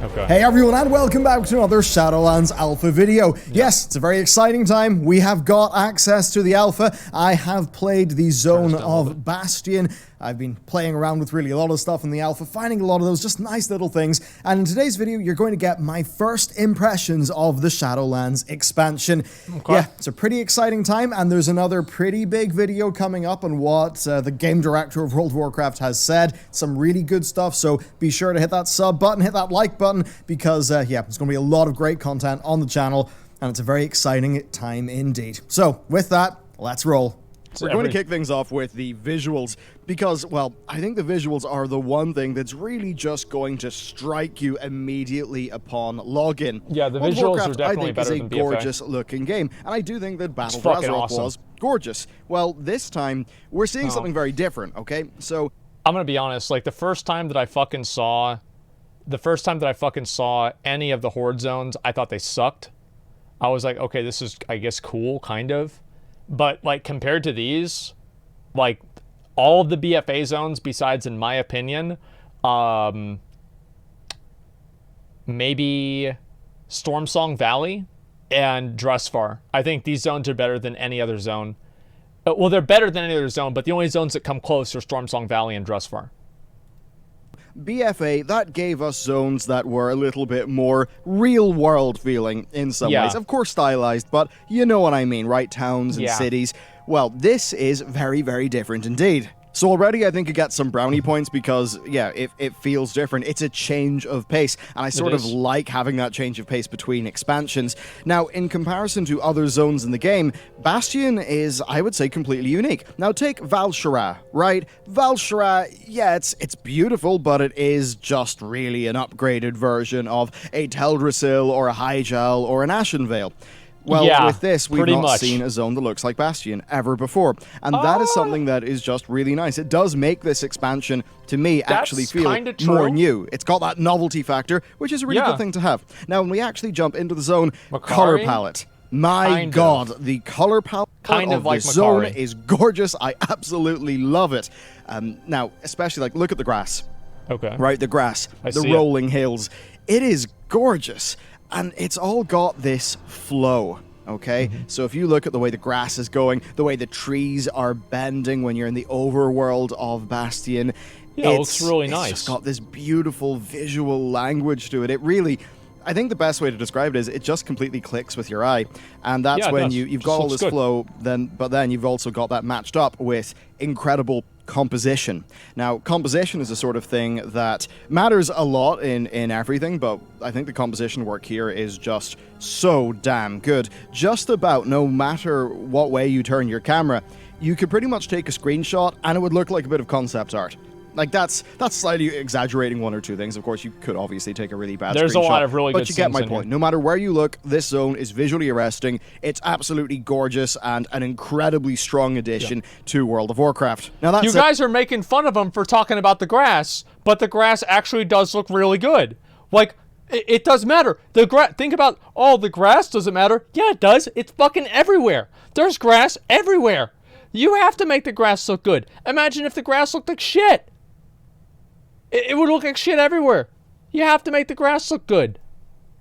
Okay. Hey everyone, and welcome back to another Shadowlands Alpha video. Yes, it's a very exciting time. We have got access to the Alpha. I have played the Zone of Bastion. I've been playing around with really a lot of stuff in the Alpha, finding a lot of those just nice little things. And in today's video, you're going to get my first impressions of the Shadowlands expansion. Okay. Yeah, it's a pretty exciting time, and there's another pretty big video coming up on what the game director of World of Warcraft has said. Some really good stuff, so be sure to hit that sub button, hit that like button, because yeah, there's going to be a lot of great content on the channel, and it's a very exciting time indeed. So with that, let's roll. We're going to kick things off with the visuals because, well, I think the visuals are the one thing that's really just going to strike you immediately upon login. Yeah, the visuals Warcraft, are definitely better than BFA. I think is a gorgeous-looking game, and I do think that Battle for Azeroth was gorgeous. Well, this time, we're seeing something very different, okay? So I'm going to be honest, like, the first time that I fucking saw any of the Horde zones, I thought they sucked. I was like, okay, this is, I guess, cool, kind of. But, like, compared to these, like, all of the BFA zones, besides, in my opinion, maybe Stormsong Valley and Drusvar. I think these zones are better than any other zone. Well, they're better than any other zone, but the only zones that come close are Stormsong Valley and Drusvar. BFA, that gave us zones that were a little bit more real-world feeling in some ways. Of course stylized, but you know what I mean, right? Towns and cities. Well, this is very, very different indeed. So already I think you get some brownie points because, yeah, it feels different. It's a change of pace, and I sort of like having that change of pace between expansions. Now, in comparison to other zones in the game, Bastion is, I would say, completely unique. Now, take Val'sharah, right? Val'sharah, yeah, it's beautiful, but it is just really an upgraded version of a Teldrassil or a Hyjal or an Ashenvale. Well, with this, we've not seen a zone that looks like Bastion ever before. And that is something that is just really nice. It does make this expansion, to me, actually feel more new. It's got that novelty factor, which is a really good thing to have. Now, when we actually jump into the zone, color palette. My God, the color palette of this zone is gorgeous. I absolutely love it. Now, especially, like, look at the grass. Okay. Right, the grass, the rolling hills. It is gorgeous. And it's all got this flow, okay? So if you look at the way the grass is going, the way the trees are bending when you're in the overworld of Bastion, it looks really nice. It's just got this beautiful visual language to it. It really, I think the best way to describe it is it just completely clicks with your eye. And that's when you've got all this flow, but then you've also got that matched up with incredible composition. Now, composition is a sort of thing that matters a lot in everything, but I think the composition work here is just so damn good. Just about no matter what way you turn your camera, you could pretty much take a screenshot and it would look like a bit of concept art. Like, that's slightly exaggerating one or two things. Of course, you could obviously take a really bad screenshot. There's a lot of really good But you get my point. No matter where you look, this zone is visually arresting. It's absolutely gorgeous and an incredibly strong addition to World of Warcraft. Now, that's you guys are making fun of them for talking about the grass, but the grass actually does look really good. Like, it does matter. Think about, the grass doesn't matter. Yeah, it does. It's fucking everywhere. There's grass everywhere. You have to make the grass look good. Imagine if the grass looked like shit. It would look like shit everywhere. You have to make the grass look good.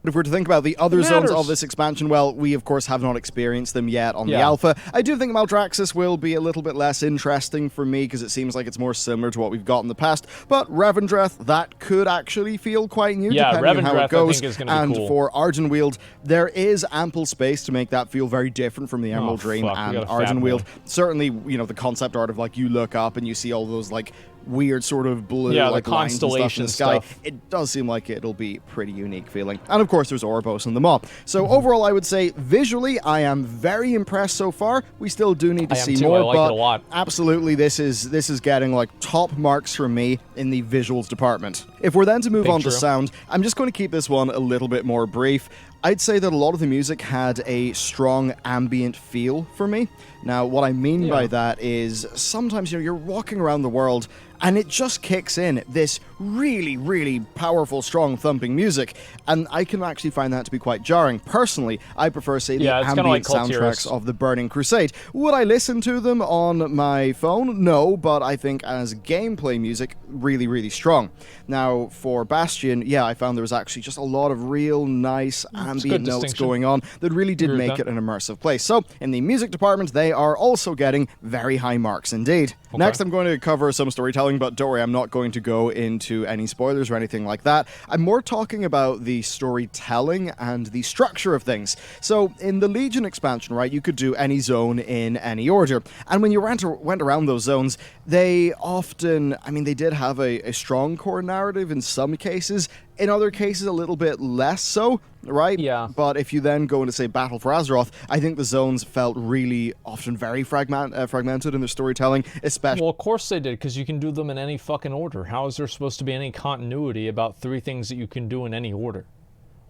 If we're to think about the other zones of this expansion, well, we of course have not experienced them yet on the Alpha. I do think Maldraxxus will be a little bit less interesting for me because it seems like it's more similar to what we've got in the past. But Revendreth, that could actually feel quite new depending on how it goes. I think is going to be cool. And for Ardenweald, there is ample space to make that feel very different from the Emerald Dream and Ardenweald. Certainly, you know, the concept art of, like, you look up and you see all those, like, weird sort of blue, like, lines and stuff in the sky. It does seem like it'll be pretty unique feeling. And of course there's Oribos and the Maw. So overall I would say visually I am very impressed so far. We still do need to see more, I like it a lot. Absolutely this is getting like top marks from me in the visuals department. If we're then to move on to sound, I'm just going to keep this one a little bit more brief. I'd say that a lot of the music had a strong ambient feel for me. Now, what I mean by that is sometimes, you're walking around the world and it just kicks in this really, really powerful, strong thumping music, and I can actually find that to be quite jarring. Personally, I prefer, say, the ambient soundtracks of the Burning Crusade. Would I listen to them on my phone? No, but I think as gameplay music, really, really strong. Now, for Bastion, I found there was actually just a lot of real nice ambient notes going on that really did make it an immersive place. So, in the music department, they are also getting very high marks indeed. Okay. Next, I'm going to cover some storytelling, but don't worry, I'm not going to go into any spoilers or anything like that. I'm more talking about the storytelling and the structure of things. So, in the Legion expansion, right, you could do any zone in any order. And when you went around those zones, they often, they did have a strong core narrative in some cases. In other cases, a little bit less so, right? Yeah. But if you then go into, say, Battle for Azeroth, I think the zones felt really often very fragmented in their storytelling, especially... Well, of course they did, because you can do them in any fucking order. How is there supposed to be any continuity about 3 things that you can do in any order?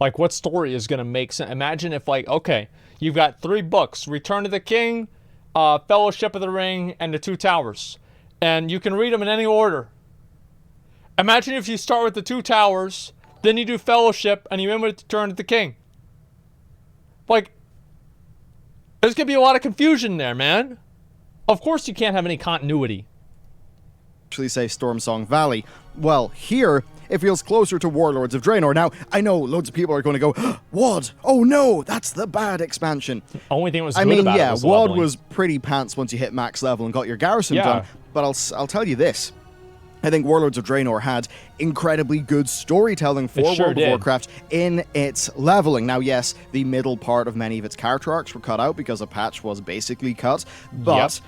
Like, what story is going to make sense? Imagine if, like, okay, you've got 3 books, Return of the King, Fellowship of the Ring, and The Two Towers. And you can read them in any order. Imagine if you start with The Two Towers, then you do Fellowship, and you end with Return of the King. Like, there's going to be a lot of confusion there, man. Of course you can't have any continuity. Actually say Stormsong Valley. Well, here, it feels closer to Warlords of Draenor. Now, I know loads of people are going to go, WoD! Oh no, that's the bad expansion. Only thing was good about it was WoD was pretty pants once you hit max level and got your garrison done. But I'll tell you this. I think Warlords of Draenor had incredibly good storytelling for World of Warcraft in its leveling. Now, yes, the middle part of many of its character arcs were cut out because a patch was basically cut, but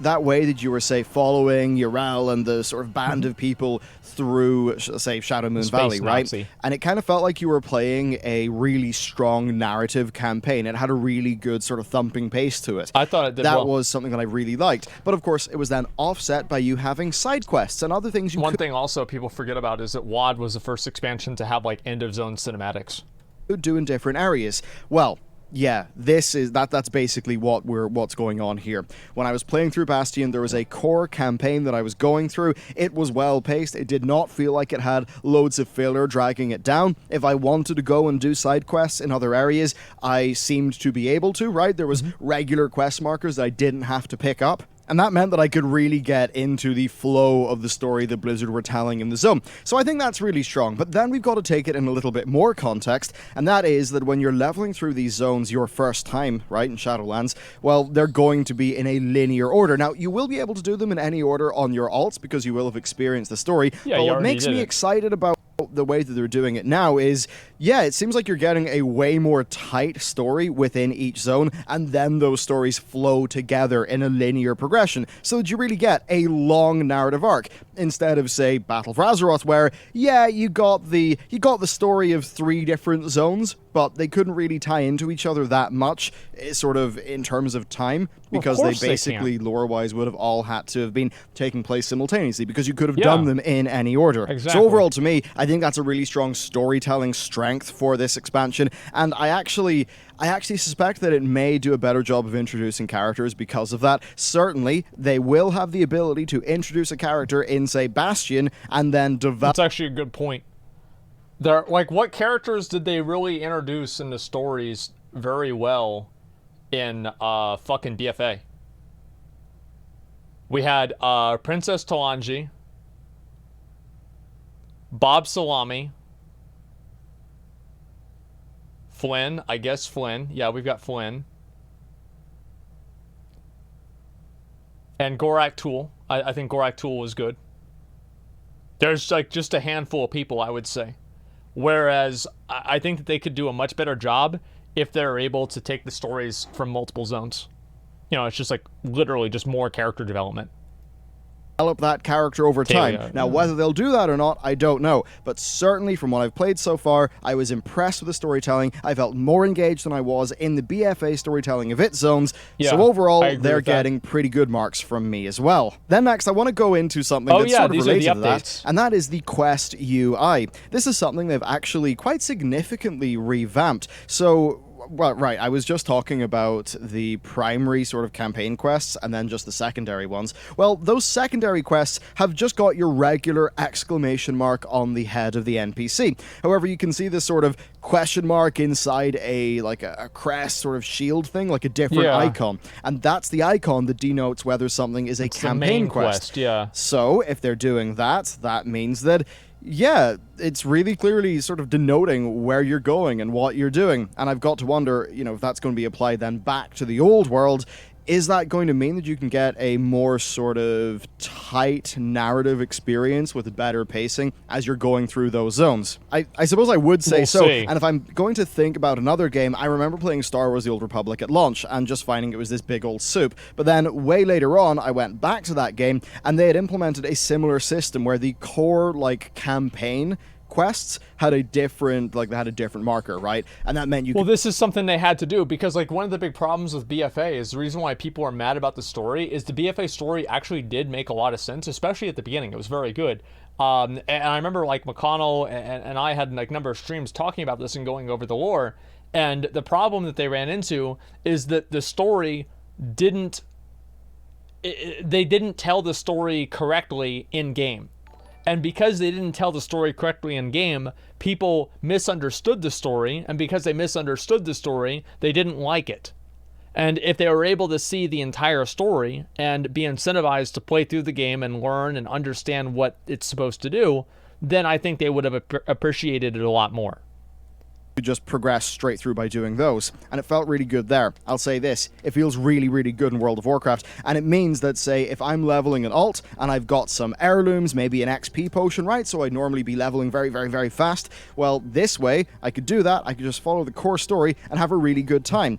that way that you were, say, following Ural and the sort of band of people through, say, Shadow Moon Valley, right? And it kind of felt like you were playing a really strong narrative campaign. It had a really good sort of thumping pace to it. I thought it did That was something that I really liked. But of course, it was then offset by you having side quests and other things you One thing also people forget about is that WoD was the first expansion to have, like, end-of-zone cinematics. Could do in different areas. Well, yeah, that's basically what's going on here. When I was playing through Bastion, there was a core campaign that I was going through. It was well paced. It did not feel like it had loads of filler dragging it down. If I wanted to go and do side quests in other areas, I seemed to be able to, right? There was regular quest markers that I didn't have to pick up. And that meant that I could really get into the flow of the story that Blizzard were telling in the zone. So I think that's really strong. But then we've got to take it in a little bit more context, and that is that when you're leveling through these zones your first time, right, in Shadowlands, well, they're going to be in a linear order. Now, you will be able to do them in any order on your alts because you will have experienced the story. Yeah, but what makes me excited about the way that they're doing it now is, it seems like you're getting a way more tight story within each zone, and then those stories flow together in a linear progression, so that you really get a long narrative arc, instead of, say, Battle for Azeroth, where, you got the story of 3 different zones, but they couldn't really tie into each other that much, sort of, in terms of time, because they basically, lore-wise, would have all had to have been taking place simultaneously, because you could have done them in any order. Exactly. So overall, to me, I think that's a really strong storytelling strength for this expansion, and I actually suspect that it may do a better job of introducing characters because of that. Certainly, they will have the ability to introduce a character in, say, Bastion, and then develop... That's actually a good point. What characters did they really introduce in the stories very well in fucking BFA? We had Princess Talanji, Bob Salami, Flynn, I guess Flynn. Yeah, we've got Flynn. And Gorak Tool. I think Gorak Tool was good. There's, like, just a handful of people, I would say. Whereas, I think that they could do a much better job if they're able to take the stories from multiple zones. It's just, like, literally just more character development. develop that character over time. Now, whether they'll do that or not, I don't know. But certainly, from what I've played so far, I was impressed with the storytelling. I felt more engaged than I was in the BFA storytelling of its zones. So overall, they're getting pretty good marks from me as well. Then next, I want to go into something that's sort of related to that, and that is the quest UI. This is something they've actually quite significantly revamped. So, well, right, I was just talking about the primary sort of campaign quests and then just the secondary ones. Well, those secondary quests have just got your regular exclamation mark on the head of the NPC. However, you can see this sort of question mark inside a crest sort of shield thing, like a different icon. And that's the icon that denotes whether something is a campaign quest. So, if they're doing that, that means that yeah, it's really clearly sort of denoting where you're going and what you're doing. And I've got to wonder, you know, if that's going to be applied then back to the old world, is that going to mean that you can get a more sort of tight narrative experience with better pacing as you're going through those zones? I suppose I would say so. And if I'm going to think about another game, I remember playing Star Wars The Old Republic at launch and just finding it was this big old soup. But then way later on, I went back to that game and they had implemented a similar system where the core, like, campaign quests had a different, like, they had a different marker, right? And that meant you could... this is something they had to do because, like, one of the big problems with BFA is the reason why people are mad about the story is the BFA story actually did make a lot of sense, especially at the beginning. It was very good. And I remember, like, McConnell and I had, like, a number of streams talking about this and going over the lore. And the problem that they ran into is that the story didn't... they didn't tell the story correctly in-game. And because they didn't tell the story correctly in-game, people misunderstood the story, and because they misunderstood the story, they didn't like it. And if they were able to see the entire story and be incentivized to play through the game and learn and understand what it's supposed to do, then I think they would have appreciated it a lot more. You just progress straight through by doing those, and it felt really good there. I'll say this, it feels really, really good in World of Warcraft, and it means that, say, if I'm leveling an alt, and I've got some heirlooms, maybe an XP potion, right, so I'd normally be leveling very, very, very fast, well, this way, I could do that, I could just follow the core story and have a really good time.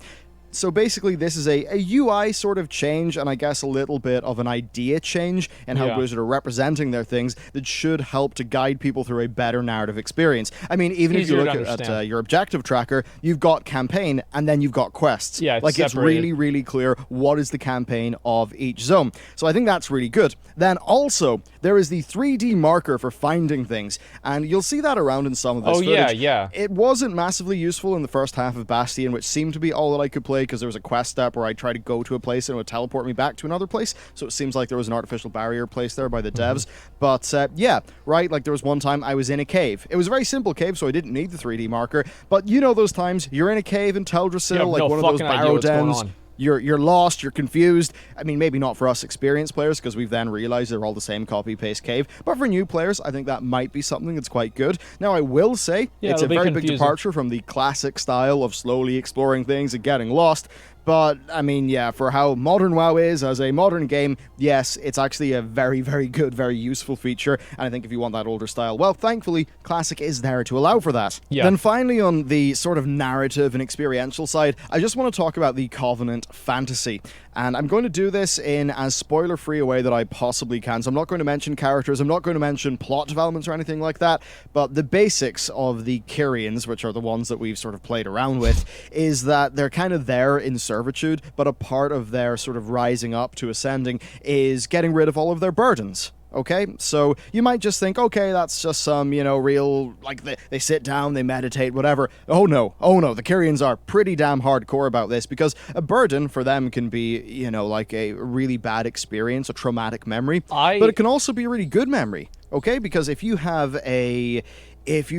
So basically, this is a UI sort of change, and I guess a little bit of an idea change in how Blizzard are representing their things that should help to guide people through a better narrative experience. I mean, even if you look at your objective tracker, you've got campaign, and then you've got quests. Yeah, it's really, really clear what is the campaign of each zone. So I think that's really good. Then also, there is the 3D marker for finding things, and you'll see that around in some of this footage. It wasn't massively useful in the first half of Bastion, which seemed to be all that I could play, because there was a quest step where I tried to go to a place and it would teleport me back to another place, so it seems like there was an artificial barrier placed there by the devs. But yeah, right, like there was one time I was in a cave. It was a very simple cave, so I didn't need the 3D marker, but you know those times you're in a cave in Teldrassil, like one of those barrow dens. You're lost, you're confused. I mean, maybe not for us experienced players, because we've then realized they're all the same copy-paste cave, but for new players, I think that might be something that's quite good. Now, I will say, it's a very big departure from the classic style of slowly exploring things and getting lost, but, I mean, yeah, for how modern WoW is as a modern game, yes, it's actually a very, very good, very useful feature, and I think if you want that older style, well, thankfully, Classic is there to allow for that. Then finally, on the sort of narrative and experiential side, I just want to talk about the Covenant fantasy. And I'm going to do this in as spoiler-free a way that I possibly can. So I'm not going to mention characters, I'm not going to mention plot developments or anything like that, but the basics of the Kyrians, which are the ones that we've sort of played around with, is that they're kind of there in servitude, but a part of their sort of rising up to ascending is getting rid of all of their burdens. Okay, so you might just think, okay, that's just some, you know, real, like, they sit down, they meditate, whatever. Oh no, the Kyrians are pretty damn hardcore about this, because a burden for them can be, you know, like a really bad experience, a traumatic memory, but it can also be a really good memory, okay? Because if you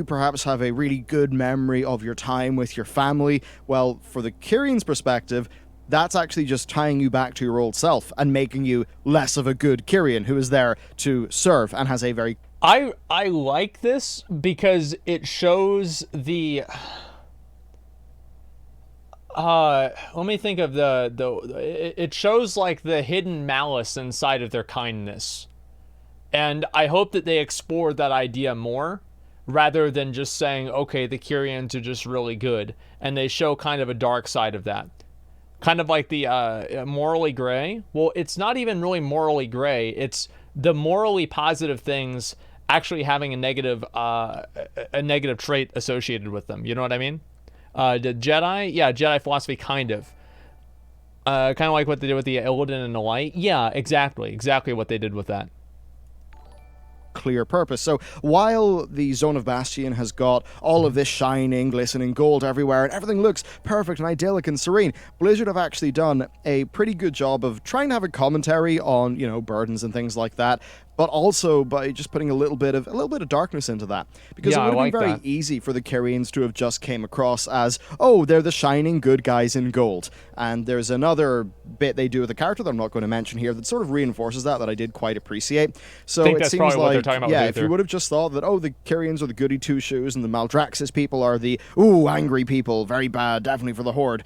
perhaps have a really good memory of your time with your family, well, for the Kyrians' perspective, that's actually just tying you back to your old self and making you less of a good Kyrian who is there to serve and has a very... I like this because it shows the... let me think of it shows like the hidden malice inside of their kindness. And I hope that they explore that idea more, rather than just saying, okay, the Kyrians are just really good. And they show kind of a dark side of that. Kind of like the morally gray. Well, it's not even really morally gray. It's the morally positive things actually having a negative trait associated with them. You know what I mean? The Jedi, yeah, Jedi philosophy, kind of like what they did with the Illidan and the Light. Yeah, exactly what they did with that. Clear purpose. So while the Zone of Bastion has got all of this shining, glistening gold everywhere, and everything looks perfect and idyllic and serene, Blizzard have actually done a pretty good job of trying to have a commentary on, burdens and things like that, but also by just putting a little bit of darkness into that. Because it would have been very easy for the Kyrians to have just came across as, oh, they're the shining good guys in gold. And there's another bit they do with the character that I'm not going to mention here that sort of reinforces that I did quite appreciate. So it seems like, if you would have just thought that, oh, the Kyrians are the goody two-shoes and the Maldraxxus people are the, ooh, angry people, very bad, definitely for the Horde.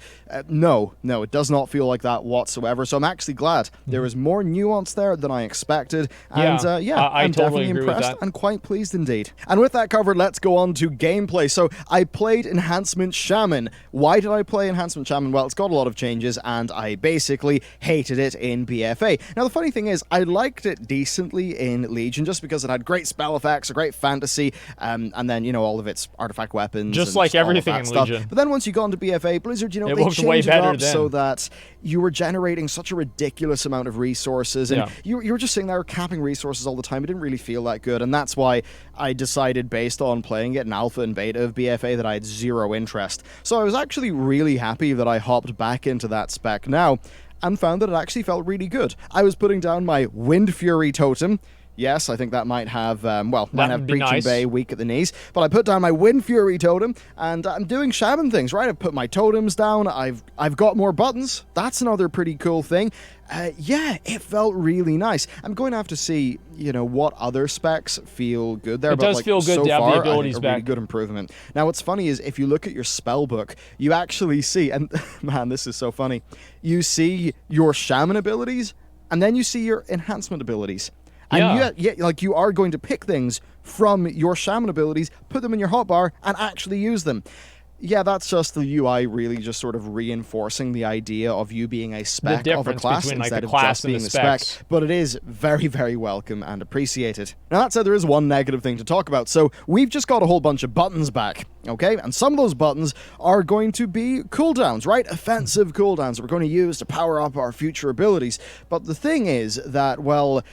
No, it does not feel like that whatsoever. So I'm actually glad there is more nuance there than I expected. And I'm totally definitely impressed and quite pleased indeed. And with that covered, let's go on to gameplay. So I played Enhancement Shaman. Why did I play Enhancement Shaman? Well, it's got a lot of changes, and I basically hated it in BFA. Now, the funny thing is, I liked it decently in Legion, just because it had great spell effects, a great fantasy, and then, all of its artifact weapons. Just like everything in Legion. But then once you got into BFA, Blizzard, they changed it up so that you were generating such a ridiculous amount of resources, and you were just sitting there capping resources all the time. It didn't really feel that good, and that's why I decided, based on playing it in alpha and beta of BFA, that I had zero interest. So I was actually really happy that I hopped back into that spec now and found that it actually felt really good. I was putting down my Wind Fury totem. Yes, I think that might have, Breaching nice. Bay weak at the knees. But I put down my Wind Fury totem, and I'm doing shaman things, right? I've put my totems down, I've got more buttons. That's another pretty cool thing. It felt really nice. I'm going to have to see, what other specs feel good there. It does feel good so to have far, the abilities a back. really good improvement. Now, what's funny is, if you look at your spell book, you actually see, and man, this is so funny, you see your shaman abilities, and then you see your enhancement abilities. And you are going to pick things from your shaman abilities, put them in your hotbar, and actually use them. Yeah, that's just the UI really just sort of reinforcing the idea of you being a spec of a class instead of just being a spec. But it is very, very welcome and appreciated. Now, that said, there is one negative thing to talk about. So we've just got a whole bunch of buttons back, okay? And some of those buttons are going to be cooldowns, right? Offensive cooldowns that we're going to use to power up our future abilities. But the thing is that, well,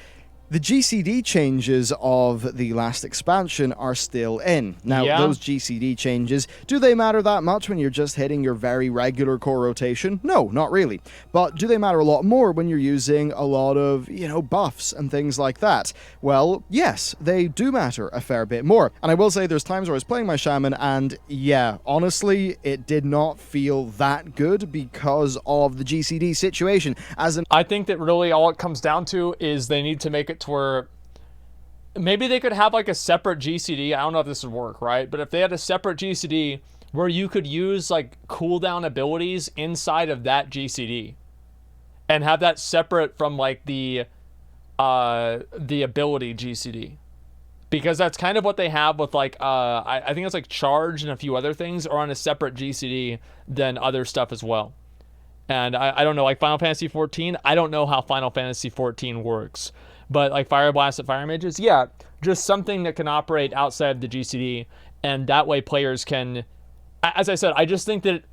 the GCD changes of the last expansion are still in. Now, those GCD changes, do they matter that much when you're just hitting your very regular core rotation? No, not really. But do they matter a lot more when you're using a lot of, buffs and things like that? Well, yes, they do matter a fair bit more. And I will say there's times where I was playing my shaman and, honestly, it did not feel that good because of the GCD situation. I think that really all it comes down to is they need to make it to where maybe they could have like a separate GCD. I don't know if this would work, right? But if they had a separate GCD where you could use like cooldown abilities inside of that GCD and have that separate from like the ability GCD. Because that's kind of what they have with like I think it's like charge and a few other things are on a separate GCD than other stuff as well. And I don't know, like Final Fantasy 14, I don't know how Final Fantasy 14 works. But like Fire Blast at Fire Mages, just something that can operate outside of the GCD, and that way players can, as I said, I just think that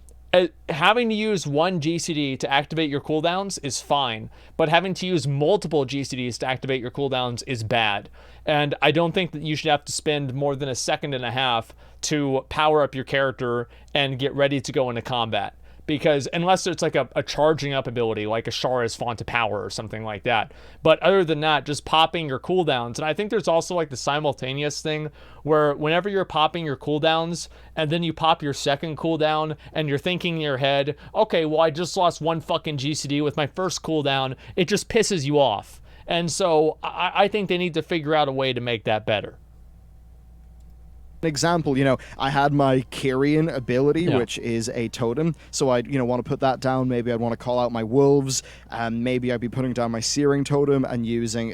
having to use one GCD to activate your cooldowns is fine, but having to use multiple GCDs to activate your cooldowns is bad. And I don't think that you should have to spend more than a second and a half to power up your character and get ready to go into combat. Because unless it's like a charging up ability, like a Shara's Font of Power or something like that. But other than that, just popping your cooldowns. And I think there's also like the simultaneous thing where whenever you're popping your cooldowns and then you pop your second cooldown and you're thinking in your head, okay, well, I just lost one fucking GCD with my first cooldown. It just pisses you off. And so I think they need to figure out a way to make that better. Example, I had my Kyrian ability, which is a totem, so I'd want to put that down. Maybe I'd want to call out my wolves, and maybe I'd be putting down my searing totem and using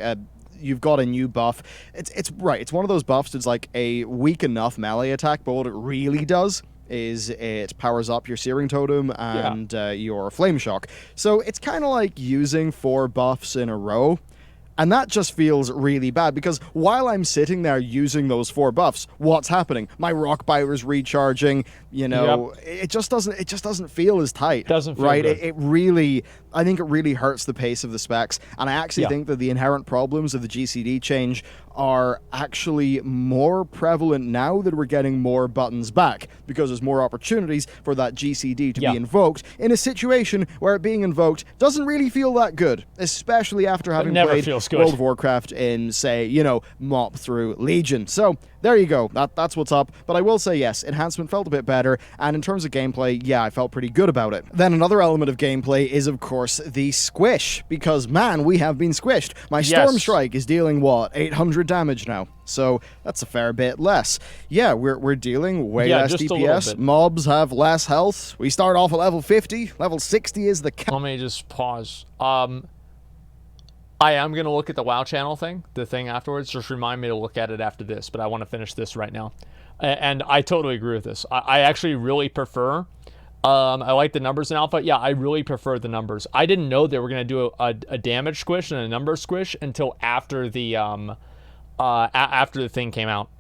you've got a new buff. It's one of those buffs that's like a weak enough melee attack, but what it really does is it powers up your searing totem and your flame shock. So it's kind of like using 4 buffs in a row. And that just feels really bad, because while I'm sitting there using those 4 buffs, what's happening? My rock biter's recharging, you know, it just doesn't feel as tight. Doesn't feel right? good. It really, I think it really hurts the pace of the specs, and I actually think that the inherent problems of the GCD change are actually more prevalent now that we're getting more buttons back, because there's more opportunities for that GCD to be invoked in a situation where it being invoked doesn't really feel that good, especially after having played World of Warcraft in, say, you know, mop through Legion. So there you go. That's what's up. But I will say, yes, enhancement felt a bit better, and in terms of gameplay, yeah, I felt pretty good about it. Then another element of gameplay is, of course, the squish, because, man, we have been squished. My Storm Strike is dealing, what, 800 damage now? So that's a fair bit less. Yeah, we're dealing way less DPS. Mobs have less health. We start off at level 50. Level 60 is the cap. Let me just pause. I am going to look at the WoW channel thing, the thing afterwards. Just remind me to look at it after this, but I want to finish this right now. And I totally agree with this. I actually really prefer, I like the numbers in alpha. Yeah, I really prefer the numbers. I didn't know they were going to do a damage squish and a number squish until after the thing came out.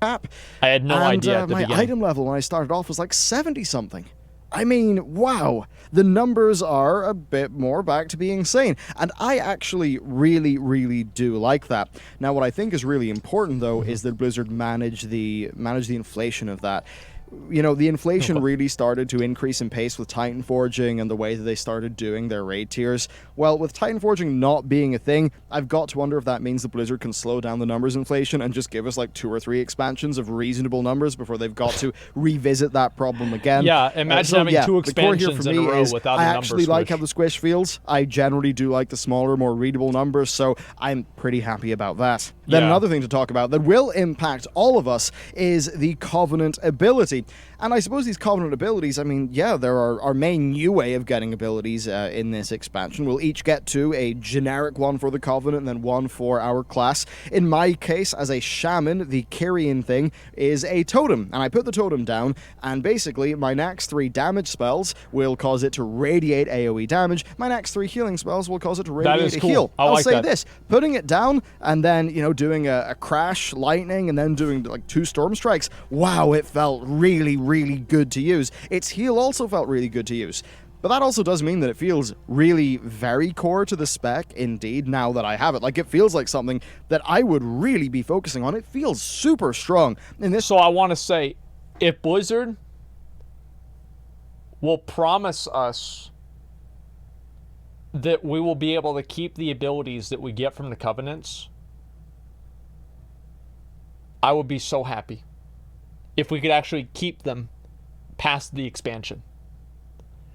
I had no idea at the beginning. My item level when I started off was like 70 something. I mean, wow, the numbers are a bit more back to being sane, and I actually really, really do like that. Now, what I think is really important, though, is that Blizzard managed the inflation of that. You know, the inflation really started to increase in pace with Titan Forging and the way that they started doing their raid tiers. Well, with Titan Forging not being a thing, I've got to wonder if that means that Blizzard can slow down the numbers inflation and just give us like 2 or 3 expansions of reasonable numbers before they've got to revisit that problem again. Yeah, imagine having 2 expansions in a row without a number squish. I actually like how the squish feels. I generally do like the smaller, more readable numbers, so I'm pretty happy about that. Then another thing to talk about that will impact all of us is the Covenant ability. And I suppose these Covenant abilities, I mean, yeah, they're our main new way of getting abilities in this expansion. We'll each get to a generic one for the Covenant and then one for our class. In my case, as a Shaman, the Kyrian thing is a totem. And I put the totem down, and basically my next 3 damage spells will cause it to radiate AoE damage. My next 3 healing spells will cause it to radiate a heal. I'll say this, putting it down and then, you know, doing a crash, lightning, and then doing like 2 storm strikes, wow, it felt really, really good to use. Its heal also felt really good to use. But that also does mean that it feels really very core to the spec indeed now that I have it. Like, it feels like something that I would really be focusing on. It feels super strong in this. So I want to say, if Blizzard will promise us that we will be able to keep the abilities that we get from the Covenants, I would be so happy if we could actually keep them past the expansion.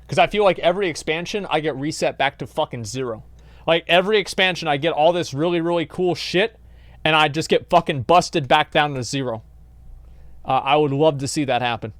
Because I feel like every expansion, I get reset back to fucking 0. Like, every expansion, I get all this really, really cool shit, and I just get fucking busted back down to 0. I would love to see that happen.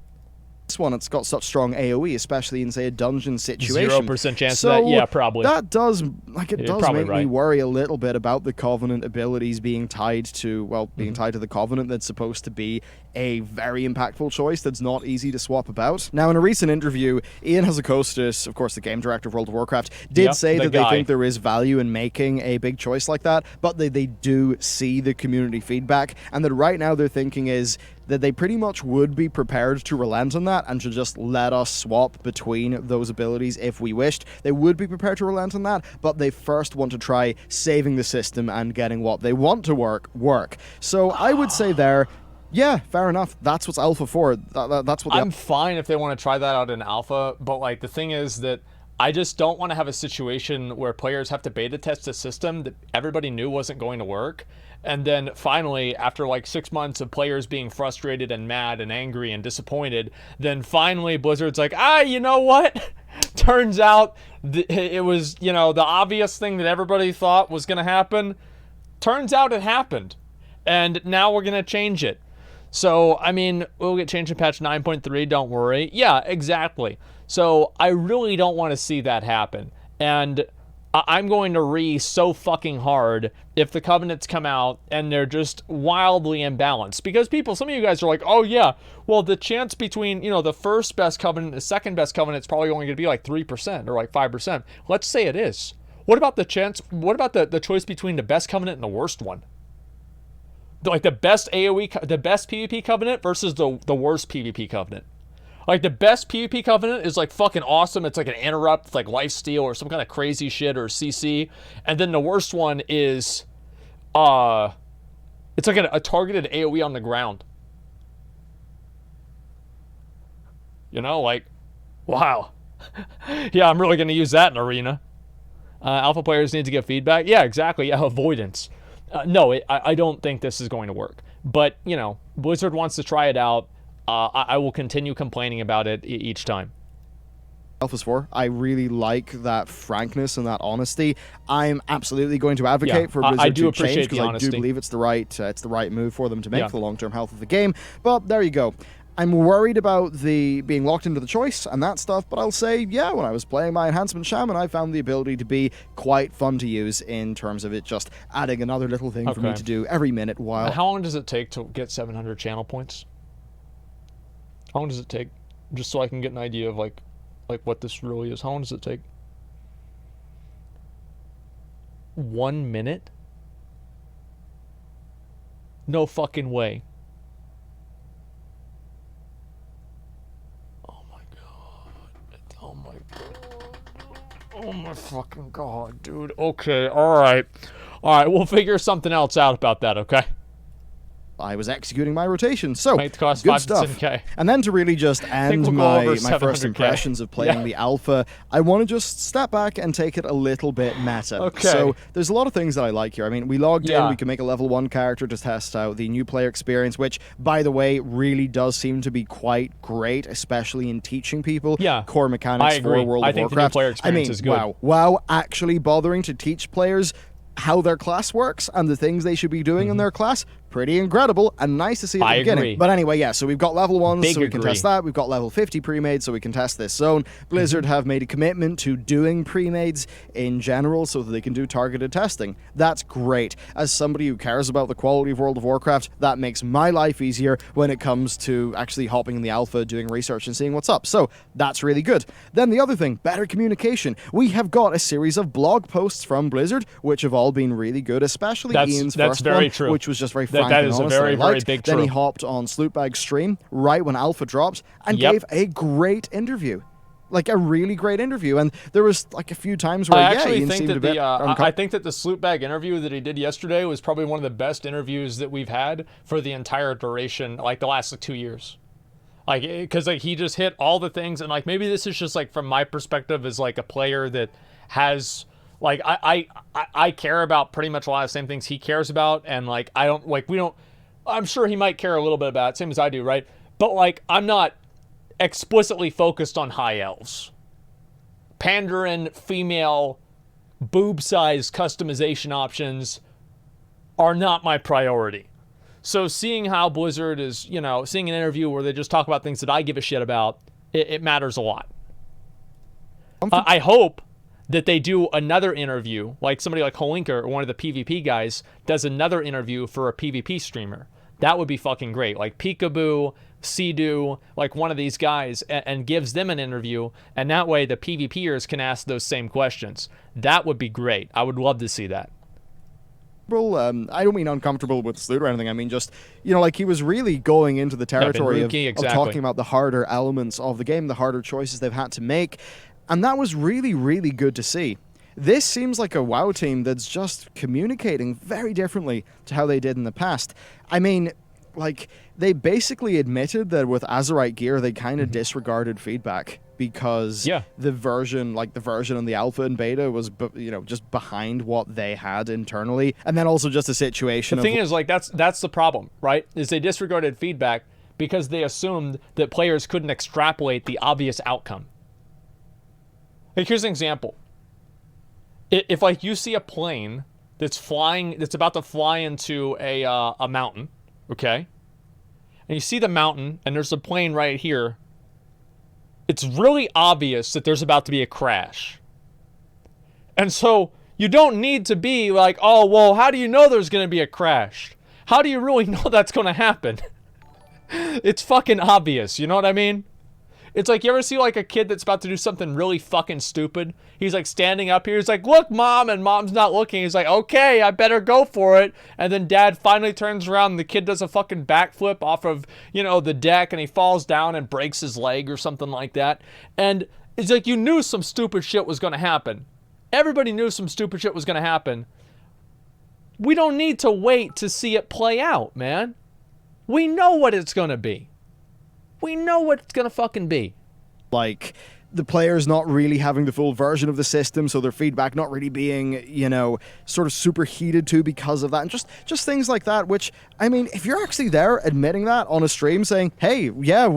This one, it's got such strong AoE, especially in, say, a dungeon situation. 0% chance of that? Yeah, probably. That does, like, it does make me worry a little bit about the Covenant abilities being tied to, well, being tied to the Covenant that's supposed to be a very impactful choice that's not easy to swap about. Now, in a recent interview, Ian Hazzikostas, of course, the game director of World of Warcraft, did say that they think there is value in making a big choice like that, but they do see the community feedback, and that right now their thinking is that they pretty much would be prepared to relent on that and to just let us swap between those abilities if we wished. They would be prepared to relent on that, but they first want to try saving the system and getting what they want to work. So I would say there, yeah, fair enough. That's what's alpha for. That's what I'm fine if they want to try that out in alpha, but like the thing is that I just don't want to have a situation where players have to beta test a system that everybody knew wasn't going to work. And then finally, after like 6 months of players being frustrated and mad and angry and disappointed, then finally Blizzard's like, you know what? Turns out it was, you know, the obvious thing that everybody thought was going to happen. Turns out it happened. And now we're going to change it. So, I mean, we'll get changed in patch 9.3, don't worry. Yeah, exactly. So, I really don't want to see that happen. And I'm going to so fucking hard if the Covenants come out and they're just wildly imbalanced. Because some of you guys are like, oh yeah, well the chance between, you know, the first best Covenant and the second best Covenant is probably only going to be like 3% or like 5%. Let's say it is. What about the chance? What about the choice between the best covenant and the worst one? Like the best AoE, the best PvP covenant versus the worst PvP covenant. Like the best PvP covenant is like fucking awesome. It's like an interrupt, like lifesteal or some kind of crazy shit or CC. And then the worst one is, it's like a targeted AoE on the ground. You know, like, wow. Yeah, I'm really gonna use that in Arena. Alpha players need to get feedback. Yeah, exactly. Yeah, avoidance. No, I don't think this is going to work. But, you know, Blizzard wants to try it out. I will continue complaining about it each time. Alphas 4, I really like that frankness and that honesty. I'm absolutely going to advocate for Blizzard I do to appreciate change, the because I honesty. do believe it's the right move for them to make for the long-term health of the game. But there you go. I'm worried about the being locked into the choice and that stuff, but I'll say, yeah, when I was playing my Enhancement Shaman, I found the ability to be quite fun to use in terms of it just adding another little thing for me to do every minute while... How long does it take to get 700 channel points? How long does it take? Just so I can get an idea of, like what this really is. How long does it take? 1 minute? No fucking way. Oh my fucking god, dude. Okay, alright. Alright, we'll figure something else out about that, okay? I was executing my rotation, so Might cost good 5 to stuff. 10K. And then to really just end we'll my my first impressions of playing the alpha, I want to just step back and take it a little bit meta. Okay. So there's a lot of things that I like here. I mean, we logged in, we can make a level 1 character to test out the new player experience, which, by the way, really does seem to be quite great, especially in teaching people core mechanics for World of Warcraft. The new player experience is good. Wow, actually bothering to teach players how their class works and the things they should be doing in their class, pretty incredible and nice to see at the beginning. Agree. But anyway, yeah, so we've got level 1s, so we can agree. test that. We've got level 50 pre-made, so we can test this zone. Blizzard have made a commitment to doing pre-mades in general so that they can do targeted testing. That's great. As somebody who cares about the quality of World of Warcraft, that makes my life easier when it comes to actually hopping in the alpha, doing research and seeing what's up. So that's really good. Then the other thing, better communication. We have got a series of blog posts from Blizzard, which have all been really good, especially Ian's first one, which was just very frank that and is honest. a very, very big Then he hopped on Slootbag's stream right when Alpha dropped and gave a great interview. Like a really great interview. And there was like a few times where Ian seemed a bit I think that the Slootbag interview that he did yesterday was probably one of the best interviews that we've had for the entire duration, like the last 2 years. Like, because like he just hit all the things, and like maybe this is just like from my perspective as like a player that has... Like, I care about pretty much a lot of the same things he cares about, and, like, I don't, like, we don't, I'm sure he might care a little bit about it, same as I do, right? But, like, I'm not explicitly focused on high elves. Pandaren, female, boob-sized customization options are not my priority. So seeing how Blizzard is, you know, seeing an interview where they just talk about things that I give a shit about, it matters a lot. I hope that they do another interview, like somebody like Holinka or one of the PvP guys does another interview for a PvP streamer. That would be fucking great. Like Peekaboo, Sea-Doo, like one of these guys, and gives them an interview, and that way the PvPers can ask those same questions. That would be great. I would love to see that. I don't mean uncomfortable with Sloot or anything. I mean just, you know, like he was really going into the territory of talking about the harder elements of the game, the harder choices they've had to make. And that was really, really good to see. This seems like a WoW team that's just communicating very differently to how they did in the past. I mean, like, they basically admitted that with Azerite gear, they kind of disregarded feedback because the version in the alpha and beta was, you know, just behind what they had internally. And then also just a situation The thing is, like, that's the problem, right? Is they disregarded feedback because they assumed that players couldn't extrapolate the obvious outcome. Like, here's an example. If like you see a plane that's about to fly into a mountain, okay? And you see the mountain, and there's a plane right here. It's really obvious that there's about to be a crash. And so you don't need to be like, oh, well, how do you know there's going to be a crash? How do you really know that's going to happen? It's fucking obvious, you know what I mean? It's like, you ever see like a kid that's about to do something really fucking stupid? He's like standing up here. He's like, look, Mom, and Mom's not looking. He's like, okay, I better go for it. And then Dad finally turns around and the kid does a fucking backflip off of, you know, the deck, and he falls down and breaks his leg or something like that. And it's like, you knew some stupid shit was going to happen. Everybody knew some stupid shit was going to happen. We don't need to wait to see it play out, man. We know what it's going to be. We know what it's going to fucking be. Like, the players not really having the full version of the system, so their feedback not really being, you know, sort of superheated to because of that. And just things like that, which, I mean, if you're actually there admitting that on a stream, saying, hey, yeah,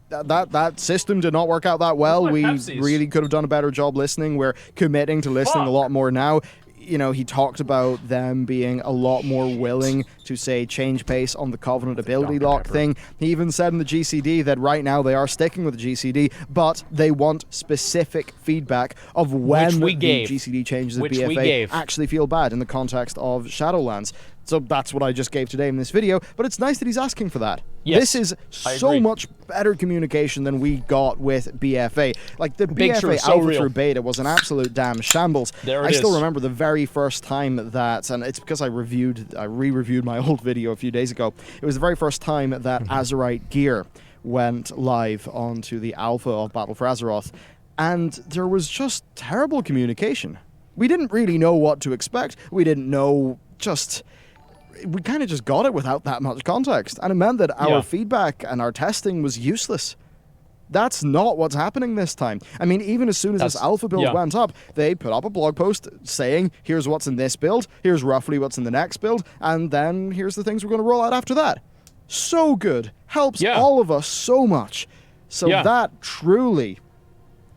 that system did not work out that well. We really could have done a better job listening. We're committing to listening a lot more now. You know, he talked about them being a lot more willing to, say, change pace on the Covenant ability lock thing. He even said in the GCD that right now they are sticking with the GCD, but they want specific feedback of when the GCD changes of BFA actually feel bad in the context of Shadowlands. So that's what I just gave today in this video, but it's nice that he's asking for that. Yes, this is so much better communication than we got with BFA. Like, the BFA alpha through beta was an absolute damn shambles. I still remember the very first time that, and it's because I re-reviewed my old video a few days ago. It was the very first time that Azeroth gear went live onto the alpha of Battle for Azeroth, and there was just terrible communication. We didn't really know what to expect. We didn't know we kind of just got it without that much context, and it meant that our feedback and our testing was useless. That's not what's happening this time. I mean, even as soon as this alpha build went up, they put up a blog post saying, here's what's in this build, here's roughly what's in the next build, and then here's the things we're going to roll out after that. So good. Helps all of us so much. So that truly,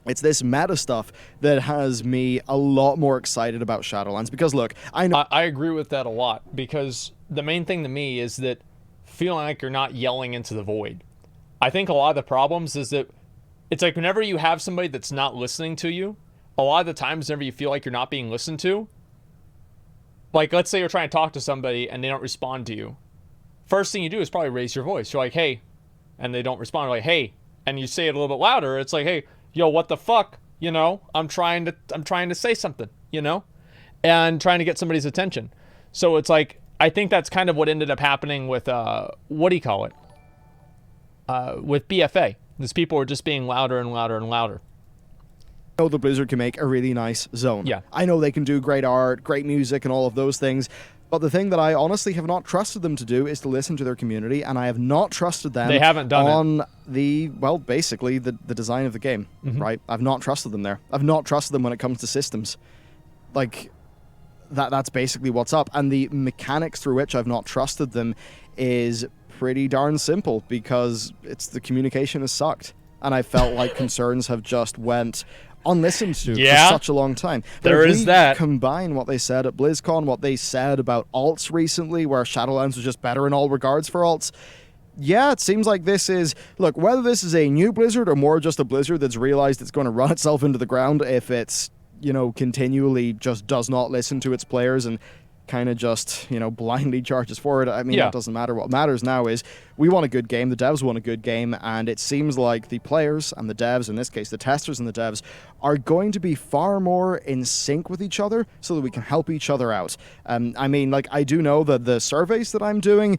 it's this meta stuff that has me a lot more excited about Shadowlands. Because look, I agree with that a lot, because the main thing to me is that feeling like you're not yelling into the void. I think a lot of the problems is that it's like whenever you have somebody that's not listening to you, a lot of the times whenever you feel like you're not being listened to, like let's say you're trying to talk to somebody and they don't respond to you. First thing you do is probably raise your voice. You're like, hey, and they don't respond. You're like, hey, and you say it a little bit louder. It's like, hey, yo, what the fuck? You know, I'm trying to say something, you know, and trying to get somebody's attention. So it's like, I think that's kind of what ended up happening with, what do you call it? With BFA. These people were just being louder and louder and louder. I know the Blizzard can make a really nice zone. Yeah. I know they can do great art, great music, and all of those things. But the thing that I honestly have not trusted them to do is to listen to their community, and I have not trusted them on the, well, basically the design of the game, right? I've not trusted them there. I've not trusted them when it comes to systems. Like, that's basically what's up. And the mechanics through which I've not trusted them is pretty darn simple, because it's the communication has sucked. And I felt like concerns have just went unlistened to for such a long time. There is that. Combine what they said at BlizzCon, what they said about alts recently, where Shadowlands was just better in all regards for alts. Yeah, it seems like this is, look, whether this is a new Blizzard or more just a Blizzard that's realized it's going to run itself into the ground if it's, you know, continually just does not listen to its players and kind of just, you know, blindly charges forward. I mean, that doesn't matter. What matters now is we want a good game, the devs want a good game, and it seems like the players and the devs, in this case the testers and the devs, are going to be far more in sync with each other so that we can help each other out. I mean, like, I do know that the surveys that I'm doing,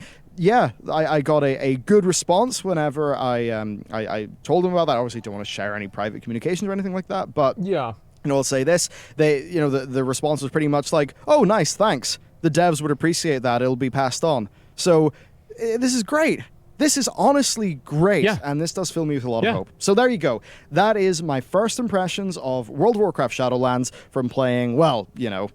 I got a good response whenever I told them about that. Obviously, don't want to share any private communications or anything like that, but and I'll say this, the response was pretty much like, oh, nice, thanks. The devs would appreciate that. It'll be passed on. So this is great. This is honestly great, and this does fill me with a lot of hope. So there you go. That is my first impressions of World of Warcraft Shadowlands from playing, well, you know,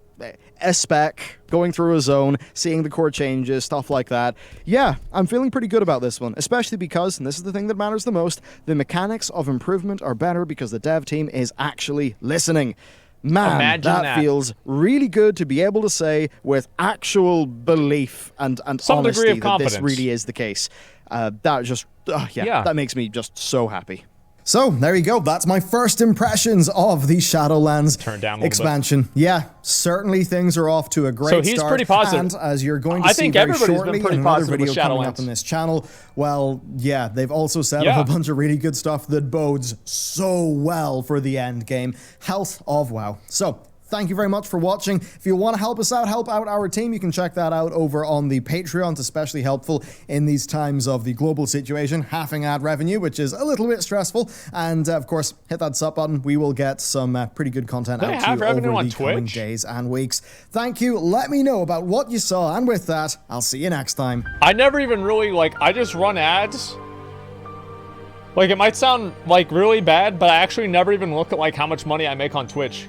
a spec, going through a zone, seeing the core changes, stuff like that. Yeah, I'm feeling pretty good about this one, especially because, and this is the thing that matters the most, the mechanics of improvement are better because the dev team is actually listening. Man, that feels really good to be able to say with actual belief and honesty that this really is the case. That just, that makes me just so happy. So, there you go. That's my first impressions of the Shadowlands Turn down a little expansion. bit. Yeah, certainly things are off to a great start. So he's pretty positive. And as you're going to see very shortly in another video coming up on this channel, well, yeah, they've also set up a bunch of really good stuff that bodes so well for the end game. Health of WoW. So, thank you very much for watching. If you want to help us out, help out our team, you can check that out over on the Patreon. It's especially helpful in these times of the global situation, halving ad revenue, which is a little bit stressful. And of course, hit that sub button. We will get some pretty good content out to you over the coming days and weeks. Thank you. Let me know about what you saw. And with that, I'll see you next time. I never even really, like, I just run ads. Like, it might sound, like, really bad, but I actually never even look at, like, how much money I make on Twitch.